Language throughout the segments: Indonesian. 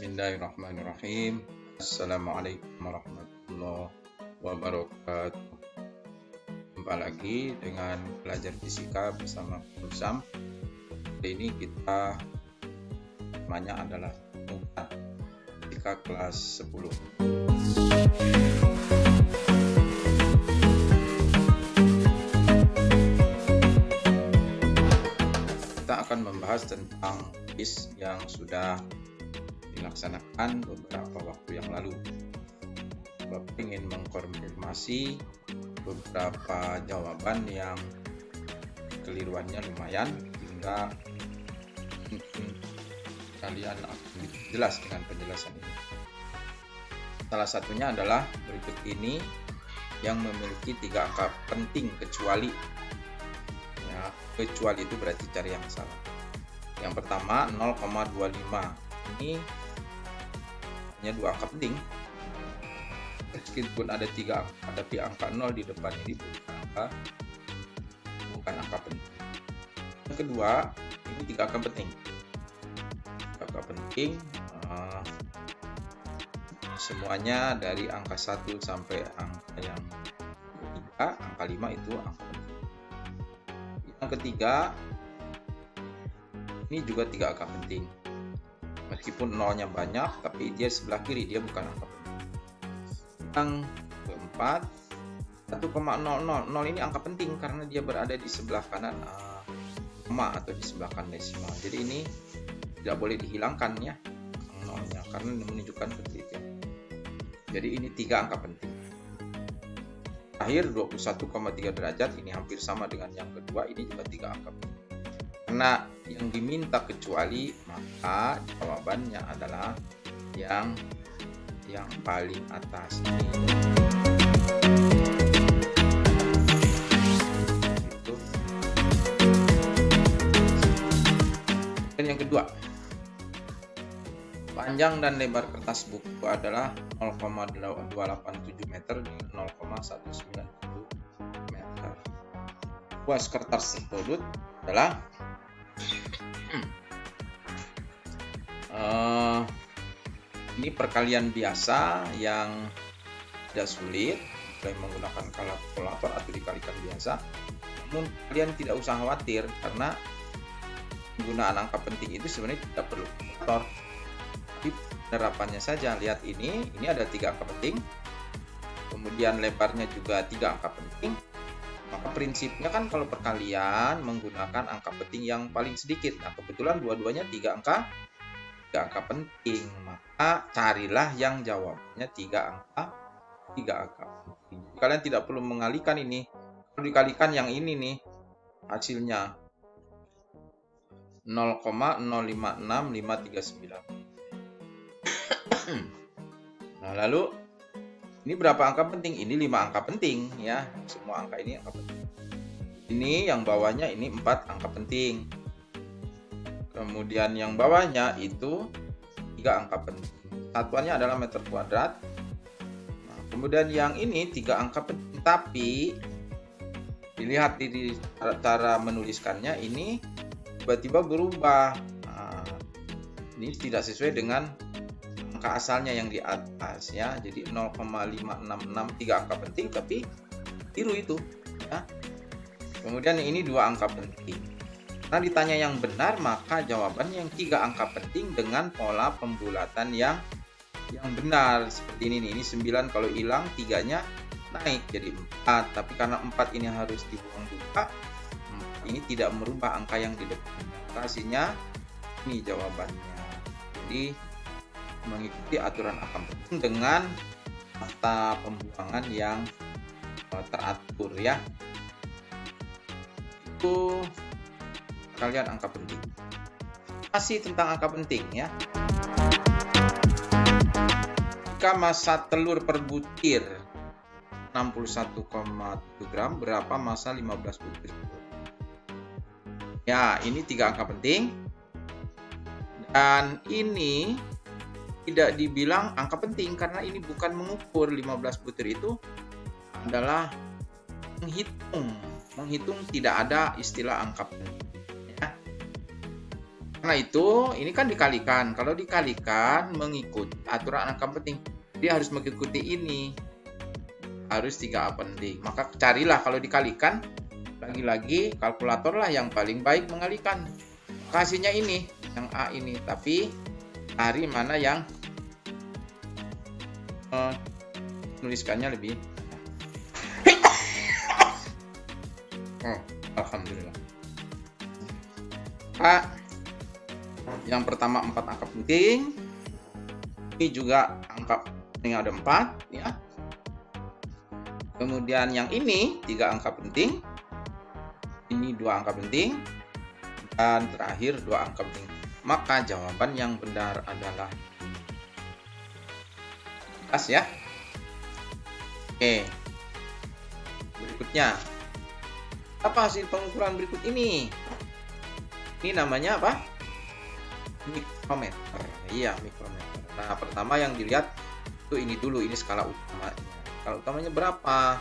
Bismillahirrahmanirrahim. Assalamualaikum warahmatullahi wabarakatuh. Jumpa lagi dengan belajar fisika bersama Sam. Hari ini kita namanya adalah fisika kelas 10. Kita akan membahas tentang quiz yang sudah dilaksanakan beberapa waktu yang lalu. Bapak ingin mengkonfirmasi beberapa jawaban yang keliruannya lumayan hingga mungkin kalian akan jelas dengan penjelasan ini. Salah satunya adalah berikut ini yang memiliki 3 angka penting kecuali. Ya, kecuali itu berarti cari yang salah. Yang pertama 0,25. Ini hanya 2 angka penting. Meskipun ada 3 angka, tapi angka 0 di depan ini bukan angka penting. Yang kedua, ini 3 angka penting. Angka penting semuanya dari angka 1 sampai angka yang ketiga, angka 5 itu angka penting. Yang ketiga, ini juga 3 angka penting. Meskipun nolnya banyak, tapi dia sebelah kiri, dia bukan angka penting. Yang keempat, 1,00. 0 ini angka penting karena dia berada di sebelah kanan koma atau di sebelah kanan desimal. Jadi ini tidak boleh dihilangkan ya, nolnya, karena menunjukkan ketelitian. Jadi ini 3 angka penting. Terakhir 21,3 derajat, ini hampir sama dengan yang kedua, ini juga 3 angka penting. Karena yang diminta kecuali, maka jawabannya adalah yang paling atas ini. Itu. Dan yang kedua, panjang dan lebar kertas buku adalah 0,287 meter dengan 0,190 meter. Luas kertas tersebut adalah ini perkalian biasa yang tidak sulit, boleh menggunakan kalkulator atau dikalikan biasa. Namun kalian tidak usah khawatir karena penggunaan angka penting itu sebenarnya tidak perlu kalkulator. Tapi penerapannya saja, lihat ini ada 3 angka penting, kemudian lebarnya juga 3 angka penting. Maka prinsipnya kan kalau perkalian menggunakan angka penting yang paling sedikit. Nah, kebetulan dua-duanya 3 angka penting. Maka carilah yang jawabannya 3 angka penting. Kalian tidak perlu mengalihkan ini. Kalau dikalikan yang ini nih, hasilnya 0,056539. Nah, lalu ini berapa angka penting? Ini 5 angka penting ya. Semua angka ini angka penting. Ini yang bawahnya ini 4 angka penting. Kemudian yang bawahnya itu 3 angka penting. Satuannya adalah meter kuadrat. Nah, kemudian yang ini 3 angka penting, tapi dilihat di cara menuliskannya ini tiba-tiba berubah. Nah, ini tidak sesuai dengan angka asalnya yang di atas ya. Jadi 0,566 3 angka penting tapi tiru itu ya. Kemudian ini 2 angka penting. Nah, ditanya yang benar maka jawabannya yang 3 angka penting dengan pola pembulatan yang benar seperti ini nih. Ini 9 kalau hilang 3-nya naik jadi 4, tapi karena 4 ini harus dibuang juga, ini tidak merubah angka yang di depan. Hasilnya ini jawabannya. Jadi mengikuti aturan angka penting dengan tata pembuangan yang teratur ya. Itu kalian angka penting. Masih tentang angka penting ya. Jika massa telur per butir 61,7 gram, berapa massa 15 butir? Ya, ini 3 angka penting. Dan ini tidak dibilang angka penting karena ini bukan mengukur. 15 butir itu adalah menghitung tidak ada istilah angka penting ya. Karena itu ini kan dikalikan. Kalau dikalikan mengikut aturan angka penting, dia harus mengikuti ini. Harus 3A penting. Maka carilah kalau dikalikan, lagi-lagi kalkulator lah yang paling baik mengalikan. Hasilnya ini, yang A ini. Tapi cari mana yang tuliskannya lebih. Oh, alhamdulillah. A. Yang pertama 4 angka penting. Ini juga angka penting ada 4 ya. Kemudian yang ini 3 angka penting. Ini 2 angka penting. Dan terakhir 2 angka penting. Maka jawaban yang benar adalah jelas ya. Oke. Berikutnya. Apa hasil pengukuran berikut ini? Ini namanya apa? Mikrometer. Iya, mikrometer. Nah, pertama yang dilihat itu ini dulu, ini skala utama. Skala utamanya berapa?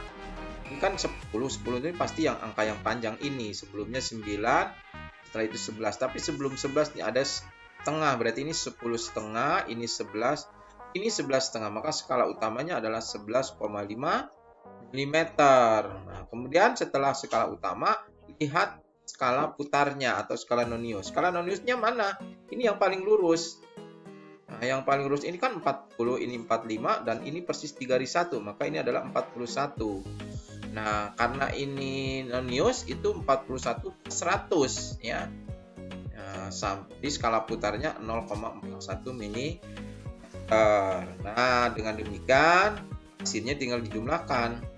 Ini kan 10 ini pasti yang angka yang panjang ini. Sebelumnya 9, setelah itu 11. Tapi sebelum 11 ini ada setengah, berarti ini 10 setengah, ini 11, ini 11 setengah. Maka skala utamanya adalah 11,5 mm. Nah, kemudian setelah skala utama, lihat skala putarnya atau skala nonius. Skala noniusnya mana? Ini yang paling lurus. Nah, yang paling lurus ini kan 40, ini 45, dan ini persis 3/1. Maka ini adalah 41. Nah, karena ini nonius itu 41 100 ya. Nah, sampai skala putarnya 0,41 mm. Nah, dengan demikian hasilnya tinggal dijumlahkan.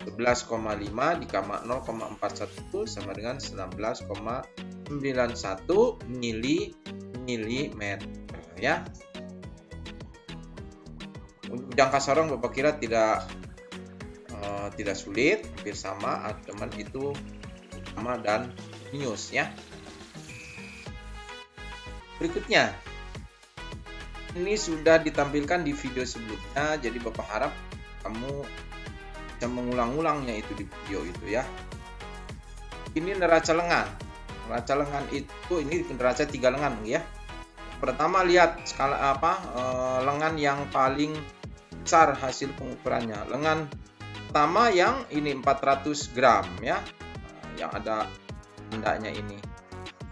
11,5 dikama 0,41 sama dengan 19,91 mm ya. Untuk jangka sorong Bapak kira tidak sulit, hampir sama, teman itu sama dan minus ya. Berikutnya, ini sudah ditampilkan di video sebelumnya, jadi Bapak harap kamu bisa mengulang-ulangnya itu di video itu ya. Ini neraca lengan. Neraca lengan itu ini neraca 3 lengan ya. Pertama lihat skala lengan yang paling besar hasil pengukurannya. Lengan pertama yang ini 400 gram ya. Yang ada tandanya ini.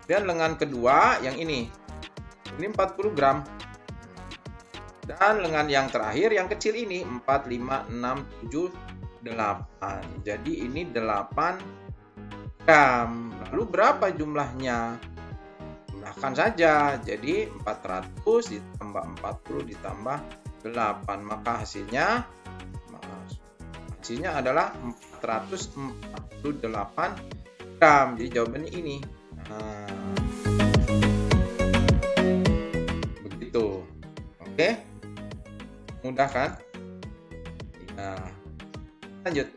Dan lengan kedua yang ini 40 gram. Dan lengan yang terakhir yang kecil ini 4, 5, 6, 7, 8. Jadi ini 8 gram. Lalu berapa jumlahnya? Jumlahkan saja. Jadi 400 ditambah 40 ditambah 8. Maka hasilnya adalah 448 gram. Jadi jawabannya ini. Nah, begitu. Oke. Mudah kan? Nah, lanjut.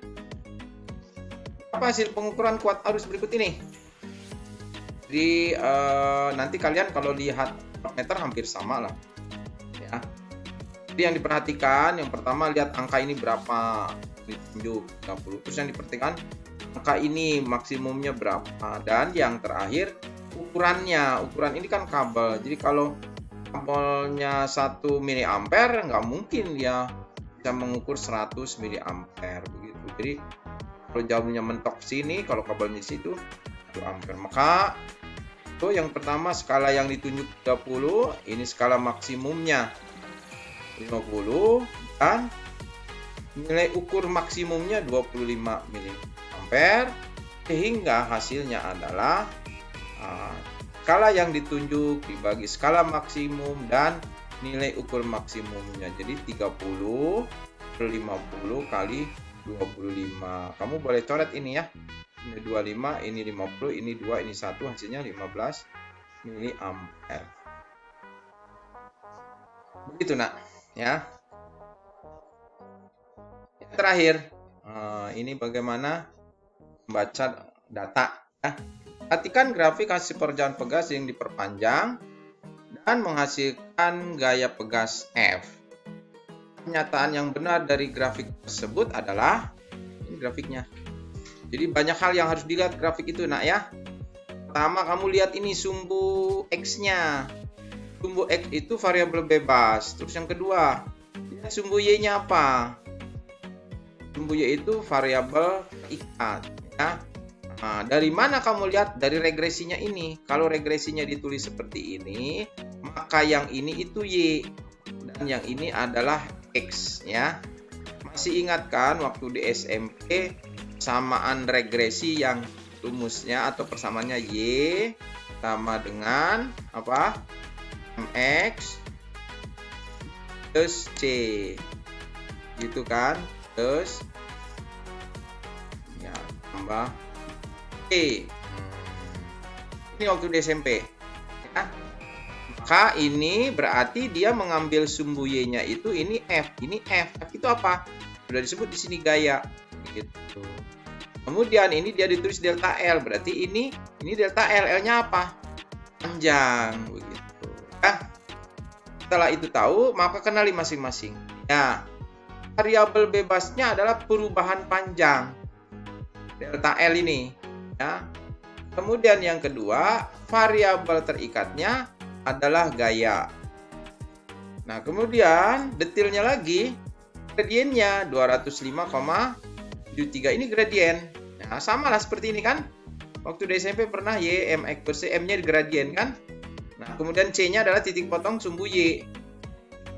Apa hasil pengukuran kuat arus berikut ini? Jadi nanti kalian kalau lihat meter hampir sama lah. Ya. Jadi yang diperhatikan, yang pertama lihat angka ini berapa, ditunjuk 30. Terus yang diperhatikan angka ini maksimumnya berapa, dan yang terakhir ukurannya. Ukuran ini kan kabel. Jadi kalau kabelnya 1 mA nggak mungkin dia bisa mengukur 100 mA begitu. Jadi kalau jauhnya mentok sini, kalau kabelnya situ 1 ampere. Maka itu yang pertama skala yang ditunjuk 30, ini skala maksimumnya 50 dan nilai ukur maksimumnya 25 mA, sehingga hasilnya adalah skala yang ditunjuk dibagi skala maksimum dan nilai ukur maksimumnya. Jadi 30 per 50 kali 25. Kamu boleh coret ini ya. Ini 25, ini 50, ini 2, ini 1, hasilnya 15 mA. Begitu nak, ya. Yang terakhir, ini bagaimana membaca data ya. Perhatikan grafik hasil perjalanan pegas yang diperpanjang dan menghasilkan gaya pegas F. Pernyataan yang benar dari grafik tersebut adalah ini grafiknya. Jadi banyak hal yang harus dilihat grafik itu nak ya. Pertama, kamu lihat ini sumbu X-nya. Sumbu X itu variabel bebas. Terus yang kedua, lihat sumbu Y-nya apa? Sumbu Y itu variabel terikat. Ya. Nah, dari mana kamu lihat? Dari regresinya ini. Kalau regresinya ditulis seperti ini, maka yang ini itu Y. Dan yang ini adalah X. Ya. Masih ingat kan waktu di SMP samaan regresi yang rumusnya atau persamaannya Y sama dengan apa? MX plus C. Gitu kan? Terus ya tambah E. Ini waktu di SMP. Ya. Maka ini berarti dia mengambil sumbu Y-nya itu ini F. Ini F. F itu apa? Sudah disebut di sini gaya. Gitu. Kemudian ini dia ditulis delta L, berarti ini delta L, L-nya apa? Panjang, begitu. Nah, setelah itu tahu, maka kenali masing-masing. Ya, variabel bebasnya adalah perubahan panjang, delta L ini. Ya. Kemudian yang kedua, variabel terikatnya adalah gaya. Nah, kemudian detailnya lagi, gradiennya 205,73 ini gradien. Nah, sama lah seperti ini kan. Waktu di SMP pernah Y, MX per C, M-nya gradien kan. Nah, kemudian C-nya adalah titik potong sumbu Y.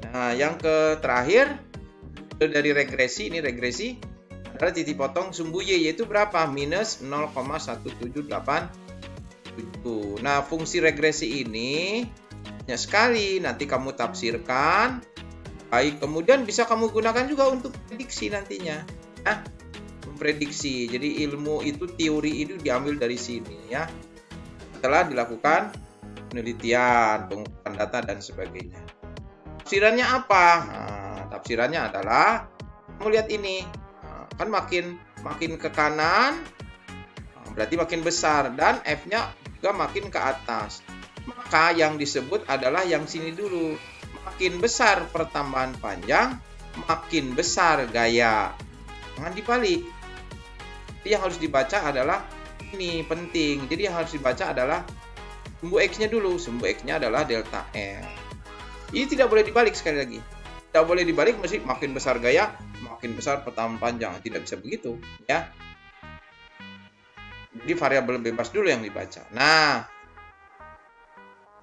Nah, yang terakhir dari regresi, ini regresi adalah titik potong sumbu Y, yaitu berapa? Minus 0,1787. Nah, fungsi regresi ini banyak sekali. Nanti kamu tafsirkan. Baik, kemudian bisa kamu gunakan juga untuk prediksi nantinya. Nah, memprediksi. Jadi ilmu itu, teori itu diambil dari sini ya. Setelah dilakukan penelitian, pengumpulan data dan sebagainya. Tafsirannya apa? Nah, tafsirannya adalah kamu lihat ini. Nah, kan makin ke kanan berarti makin besar dan F-nya juga makin ke atas. Maka yang disebut adalah yang sini dulu. Makin besar pertambahan panjang, makin besar gaya. Jangan dibalik. Jadi yang harus dibaca adalah ini penting. Jadi yang harus dibaca adalah sumbu X-nya dulu. Sumbu X-nya adalah delta L. Ini tidak boleh dibalik sekali lagi. Tidak boleh dibalik, mesti makin besar gaya, makin besar pertambahan panjang. Tidak bisa begitu, ya. Jadi variabel bebas dulu yang dibaca. Nah,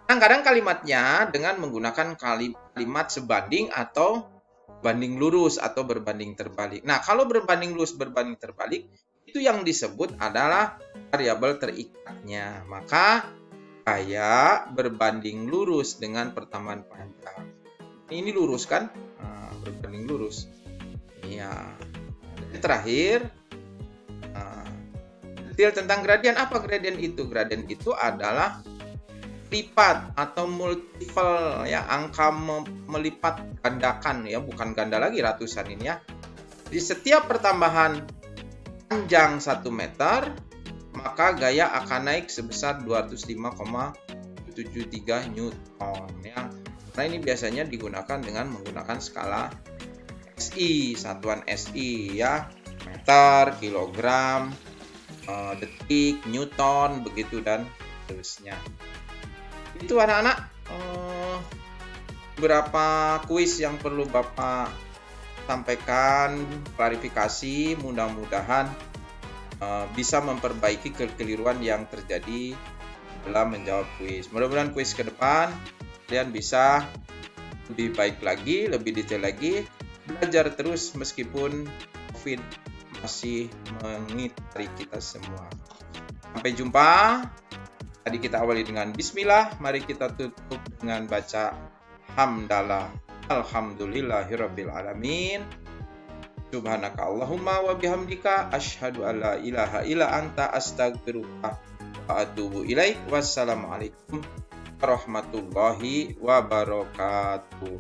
kadang-kadang kalimatnya dengan menggunakan kalimat sebanding atau banding lurus atau berbanding terbalik. Nah, kalau berbanding lurus, berbanding terbalik, itu yang disebut adalah variabel terikatnya. Maka gaya berbanding lurus dengan pertambahan panjang. Ini lurus kan? Nah, berbanding lurus. Ya. Terakhir, detail tentang gradien. Apa gradien itu? Gradien itu adalah lipat atau multiple ya, angka melipat gandakan ya, bukan ganda lagi, ratusan ini ya. Di setiap pertambahan panjang 1 meter, maka gaya akan naik sebesar 205,73 Newton ya. Nah, ini biasanya digunakan dengan menggunakan skala SI, satuan SI ya, meter, kilogram, detik, Newton, begitu dan seterusnya. Itu anak-anak beberapa kuis yang perlu Bapak sampaikan, klarifikasi, mudah-mudahan bisa memperbaiki kekeliruan yang terjadi dalam menjawab kuis. Mudah-mudahan kuis ke depan kalian bisa lebih baik lagi, lebih detail lagi, belajar terus meskipun COVID masih mengitari kita semua. Sampai jumpa. Tadi kita awali dengan bismillah, mari kita tutup dengan baca hamdalah. Alhamdulillahirabbil alamin. Subhanaka Allahumma wa bihamdika asyhadu an la ilaha illa anta astaghfiruka wa atubu ilaik. Wassalamualaikum warahmatullahi wabarakatuh.